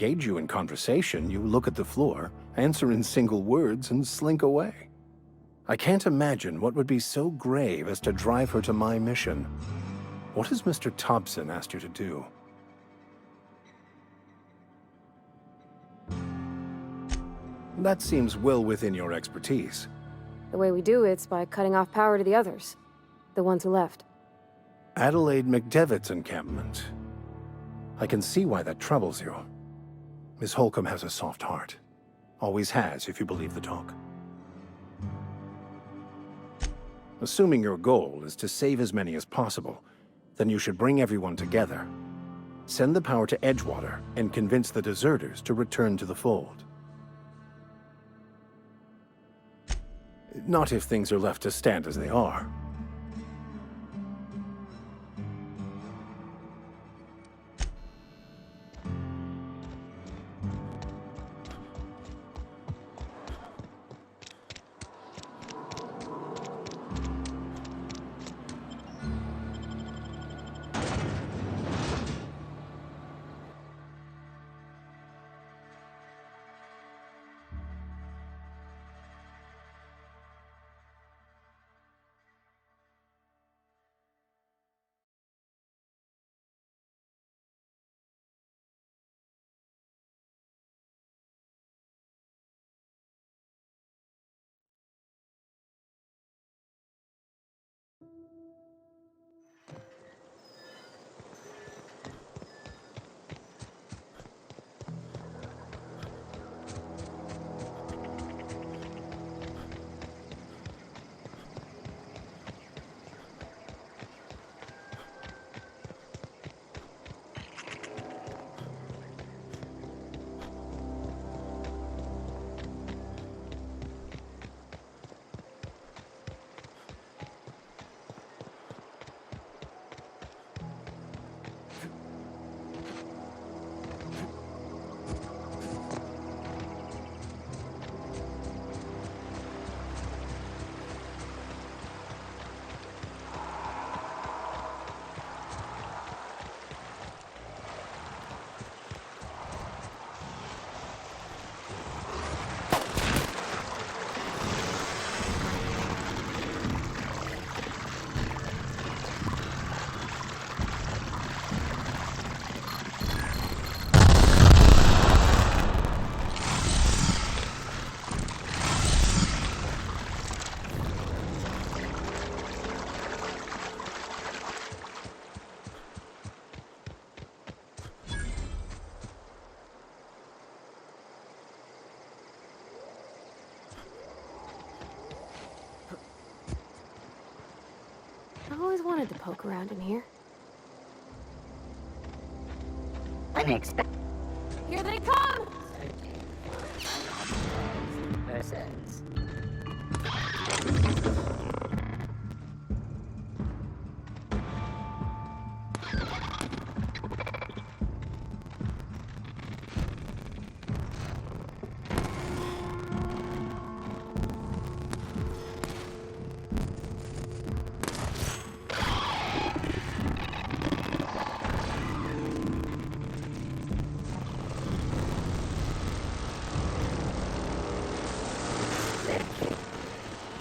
engage you in conversation, you look at the floor, answer in single words, and slink away. I can't imagine what would be so grave as to drive her to my mission. What has Mr. Thompson asked you to do? That seems well within your expertise. The way we do it's by cutting off power to the others. The ones who left. Adelaide McDevitt's encampment. I can see why that troubles you. Miss Holcomb has a soft heart. Always has, if you believe the talk. Assuming your goal is to save as many as possible, then you should bring everyone together. Send the power to Edgewater and convince the deserters to return to the fold. Not if things are left to stand as they are. I've always wanted to poke around in here. Unexpected. Here they come! Persons.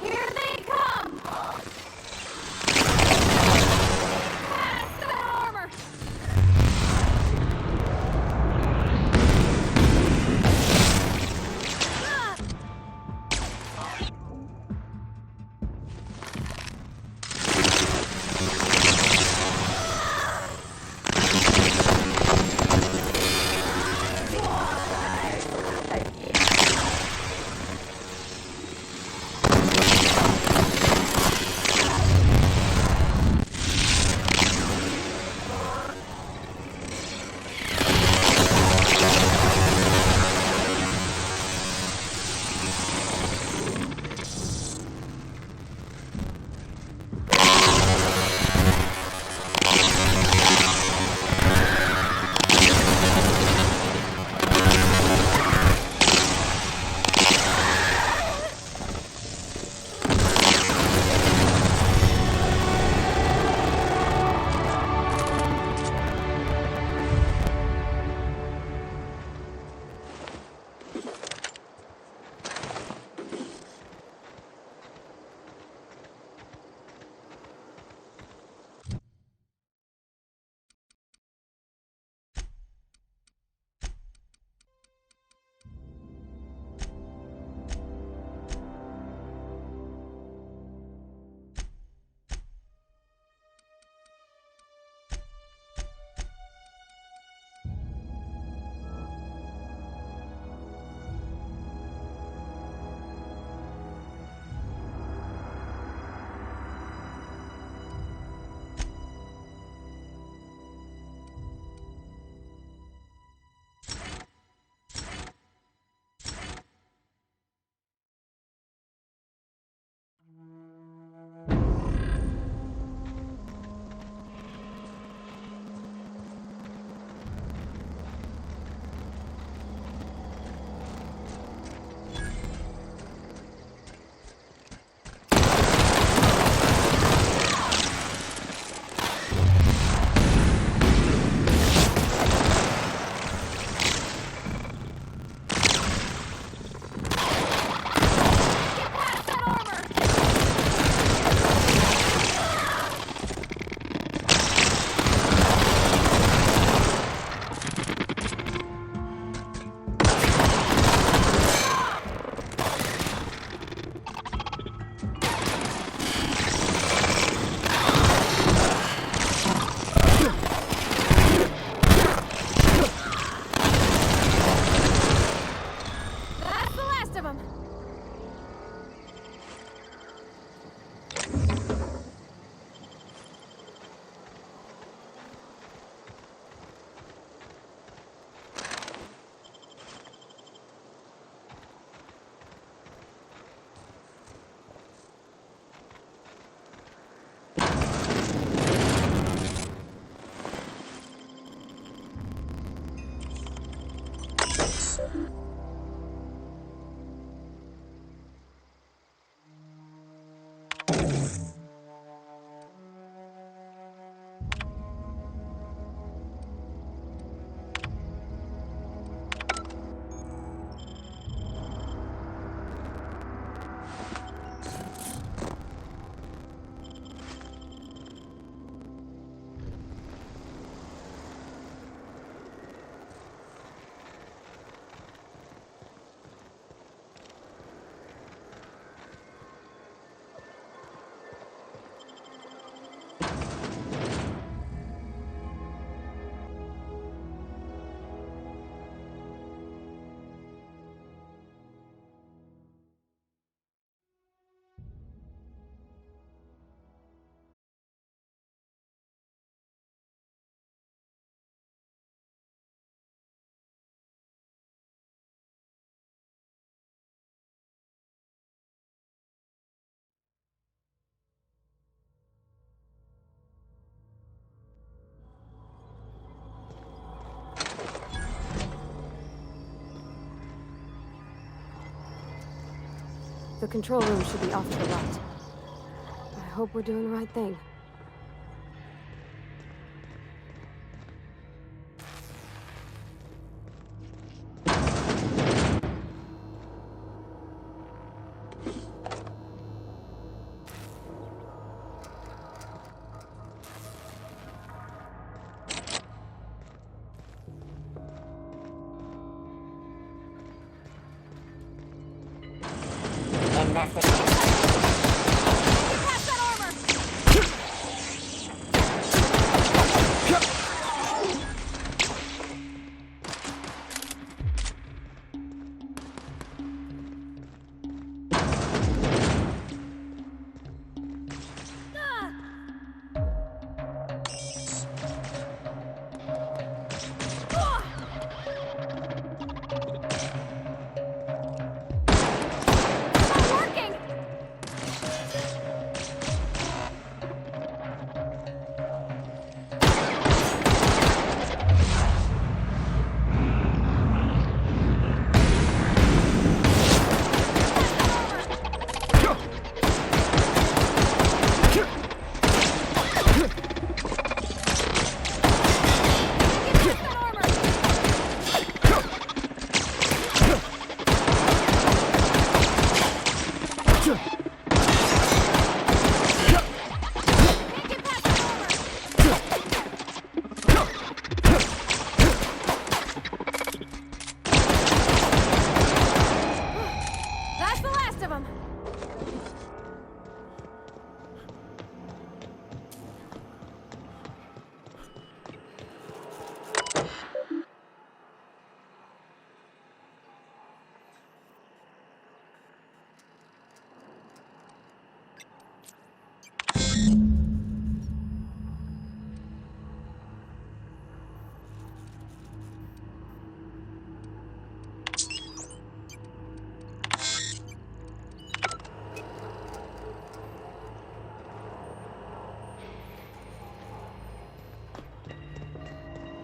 Here they come! The control room should be off to the right. I hope we're doing the right thing.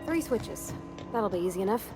Three switches. That'll be easy enough.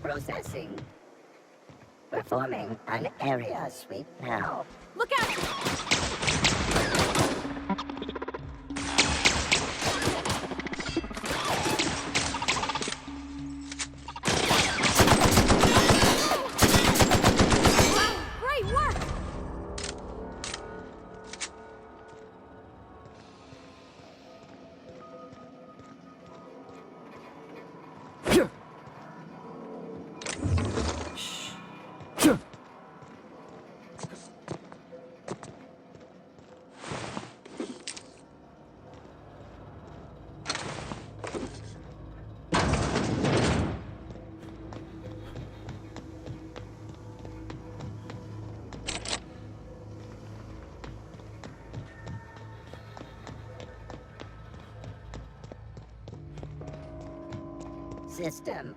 Processing. Performing an area sweep now. Look out! Great work! System.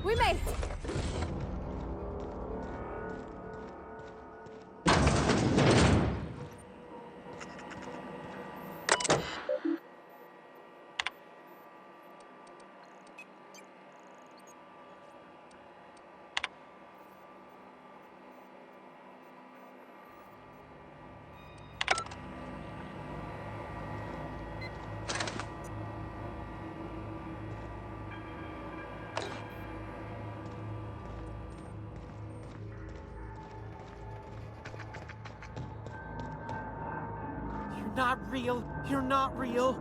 We made it! You're not real. You're not real.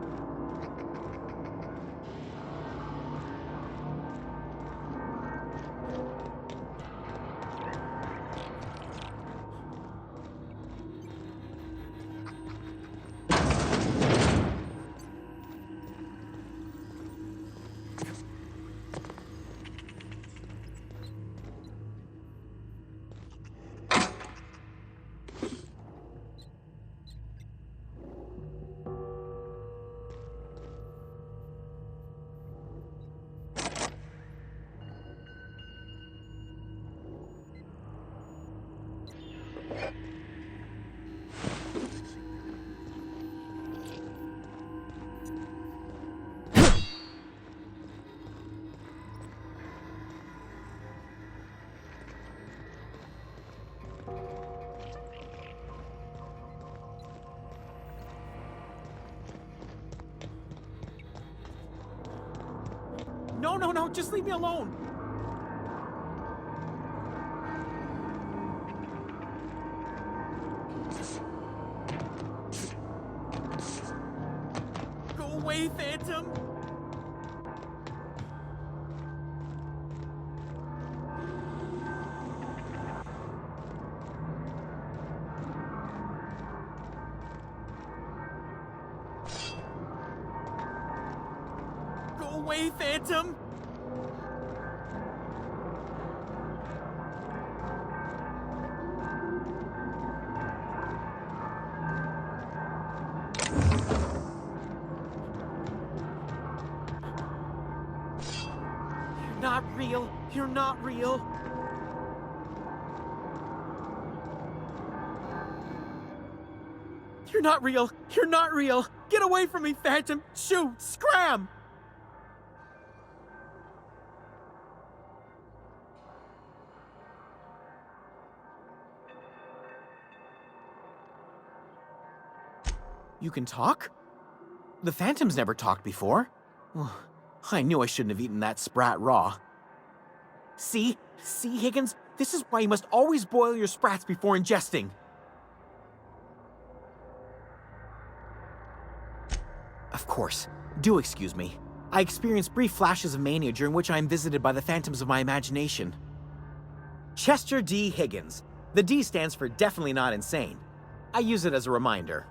No, no, no, just leave me alone. Go away, Phantom. Go away, Phantom. You're not real. You're not real. You're not real. You're not real. Get away from me, Phantom. Shoot. Scram. You can talk? The Phantom's never talked before. I knew I shouldn't have eaten that sprat raw. See? See, Higgins? This is why you must always boil your sprats before ingesting. Of course. Do excuse me. I experience brief flashes of mania during which I am visited by the phantoms of my imagination. Chester D. Higgins. The D stands for definitely not insane. I use it as a reminder.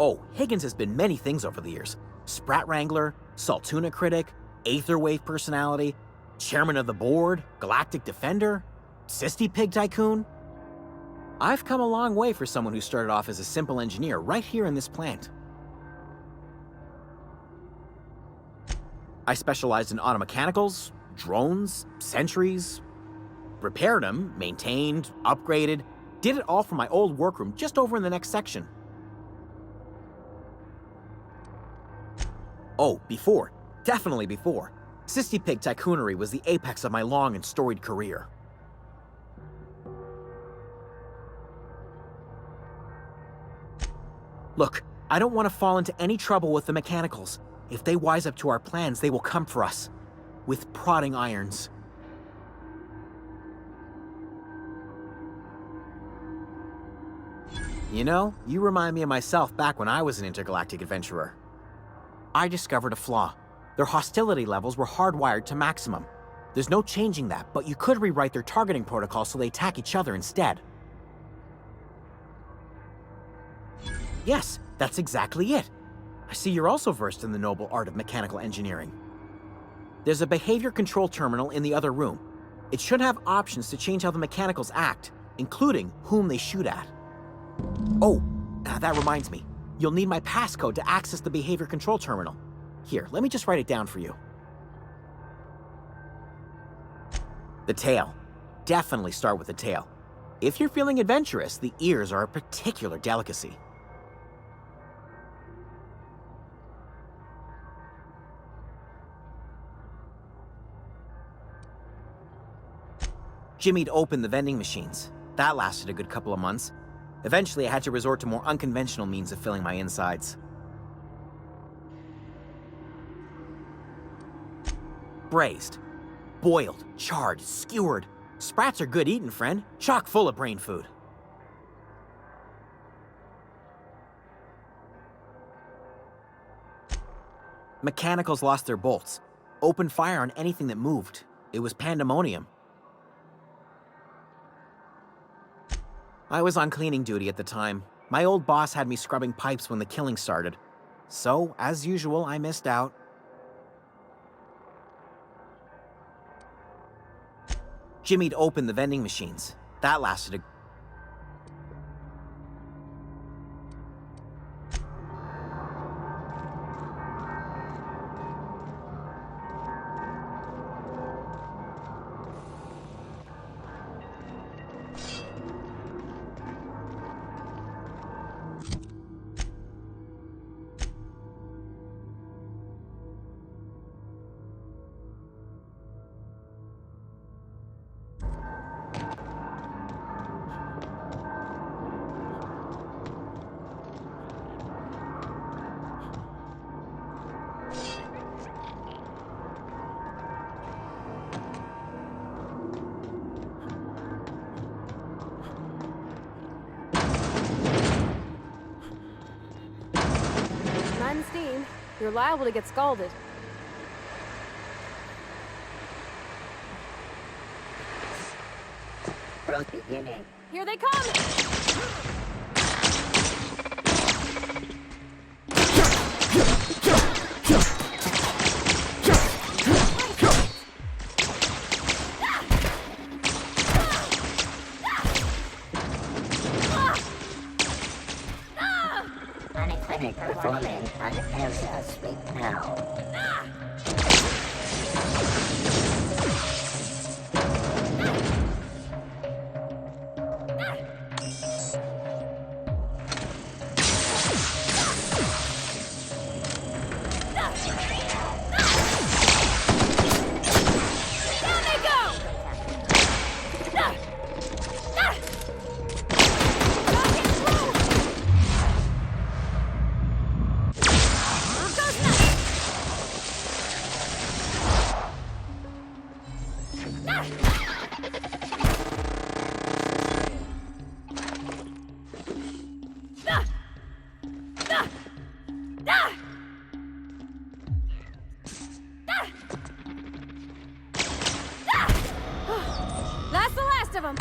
Oh, Higgins has been many things over the years. Sprat Wrangler, Saltuna Critic, Aetherwave Personality, Chairman of the Board, Galactic Defender. Cysty Pig Tycoon? I've come a long way for someone who started off as a simple engineer right here in this plant. I specialized in automechanicals, drones, sentries, repaired them, maintained, upgraded, did it all from my old workroom just over in the next section. Oh, before, definitely before, Cysty Pig Tycoonery was the apex of my long and storied career. Look, I don't want to fall into any trouble with the mechanicals. If they wise up to our plans, they will come for us. With prodding irons. You know, you remind me of myself back when I was an intergalactic adventurer. I discovered a flaw. Their hostility levels were hardwired to maximum. There's no changing that, but you could rewrite their targeting protocol so they attack each other instead. Yes, that's exactly it. I see you're also versed in the noble art of mechanical engineering. There's a behavior control terminal in the other room. It should have options to change how the mechanicals act, including whom they shoot at. Oh, that reminds me. You'll need my passcode to access the behavior control terminal. Here, let me just write it down for you. The tail. Definitely start with the tail. If you're feeling adventurous, the ears are a particular delicacy. Jimmy'd opened the vending machines. That lasted a good couple of months. Eventually, I had to resort to more unconventional means of filling my insides. Braised, boiled, charred, skewered. Sprats are good eating, friend. Chock full of brain food. Mechanicals lost their bolts. Opened fire on anything that moved. It was pandemonium. I was on cleaning duty at the time. My old boss had me scrubbing pipes when the killing started. So, as usual, I missed out. Jimmy'd opened the vending machines. That lasted a... Mind the steam. You're liable to get scalded. Growth beginning. Here they come! Clinic performing an area sweep now. That's the last of them!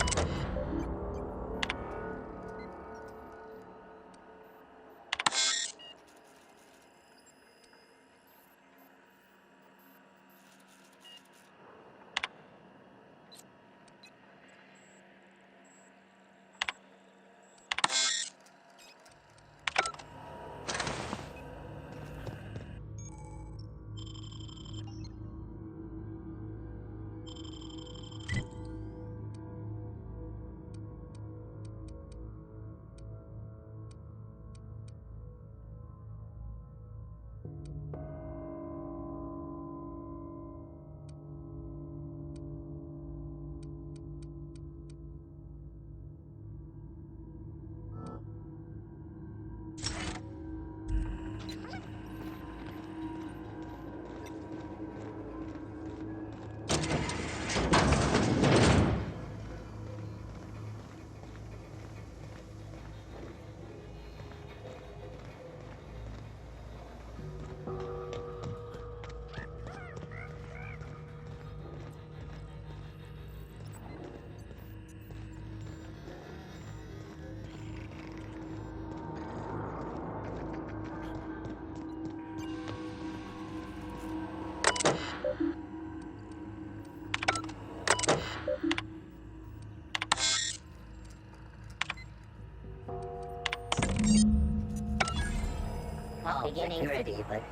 Beginning ready, but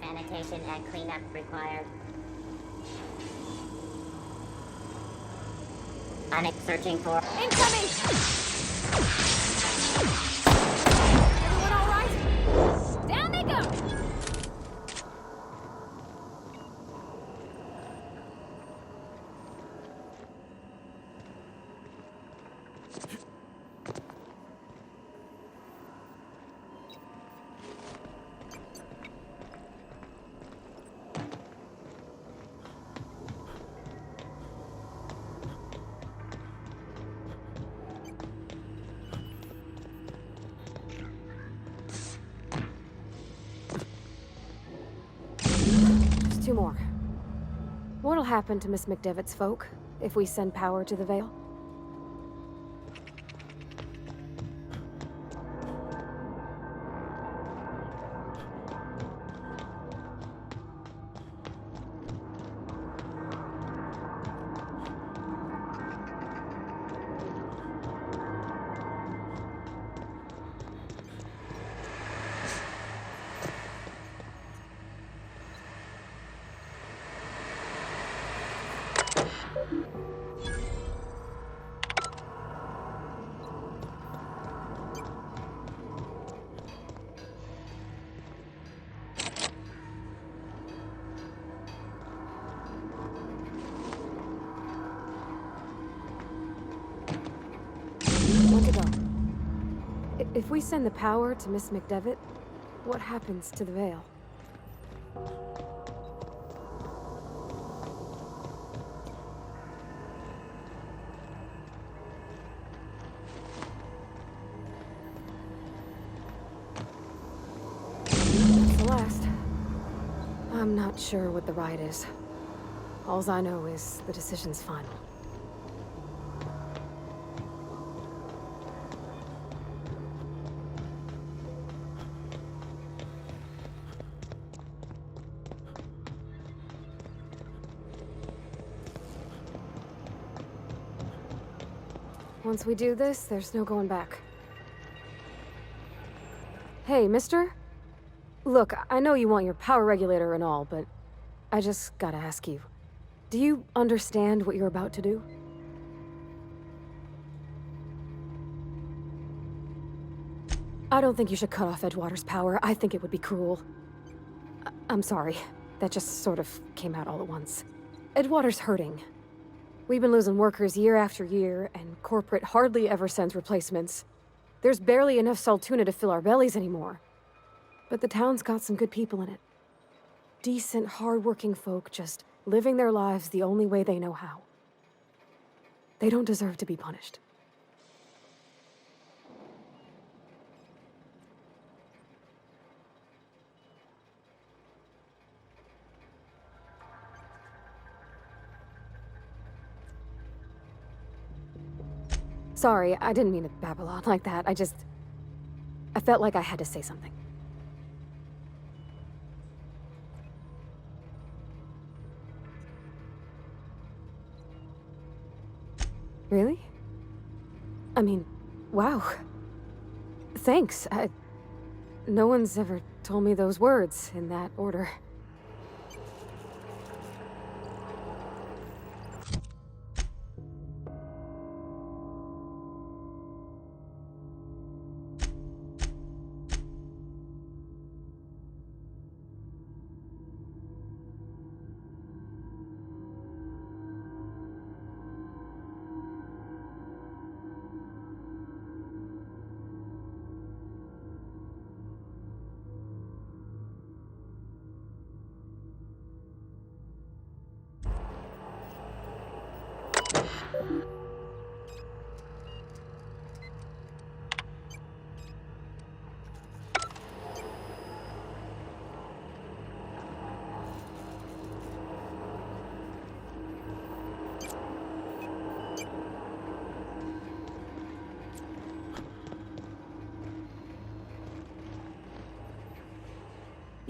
sanitation and cleanup required. Panic searching for Incoming! Everyone all right? Down they go! Just two more. What'll happen to Miss McDevitt's folk if we send power to the Vale? One to go. If we send the power to Miss McDevitt, what happens to the Vale? That's the last. I'm not sure what the right is. Alls I know is the decision's final. Once we do this, there's no going back. Hey, mister? Look, I know you want your power regulator and all, but I just gotta ask you. Do you understand what you're about to do? I don't think you should cut off Edgewater's power. I think it would be cruel. I'm sorry. That just sort of came out all at once. Edgewater's hurting. We've been losing workers year after year, and corporate hardly ever sends replacements. There's barely enough Saltuna to fill our bellies anymore. But the town's got some good people in it. Decent, hard-working folk just living their lives the only way they know how. They don't deserve to be punished. Sorry, I didn't mean to babble on like that. I felt like I had to say something. Really? I mean, wow. Thanks. No one's ever told me those words in that order.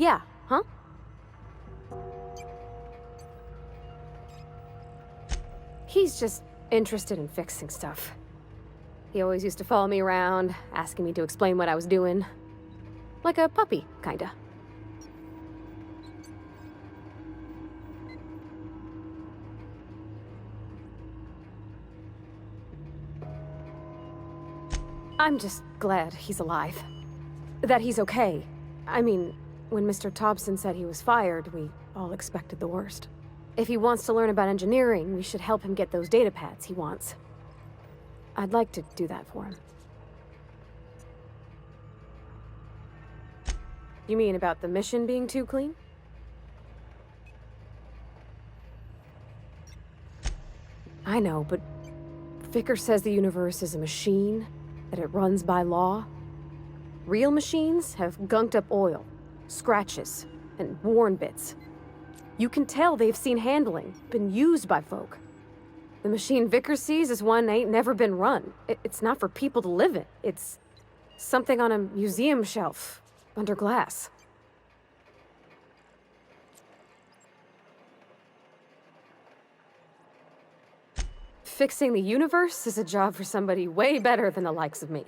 Yeah, huh? He's just interested in fixing stuff. He always used to follow me around, asking me to explain what I was doing. Like a puppy, kinda. I'm just glad he's alive. That he's okay. I mean, when Mr. Thompson said he was fired, we all expected the worst. If he wants to learn about engineering, we should help him get those data pads he wants. I'd like to do that for him. You mean about the mission being too clean? I know, but Vickers says the universe is a machine, that it runs by law. Real machines have gunked up oil, scratches, and worn bits. You can tell they've seen handling, been used by folk. The machine Vickers sees is one ain't never been run. It's not for people to live in. It's something on a museum shelf, under glass. Fixing the universe is a job for somebody way better than the likes of me.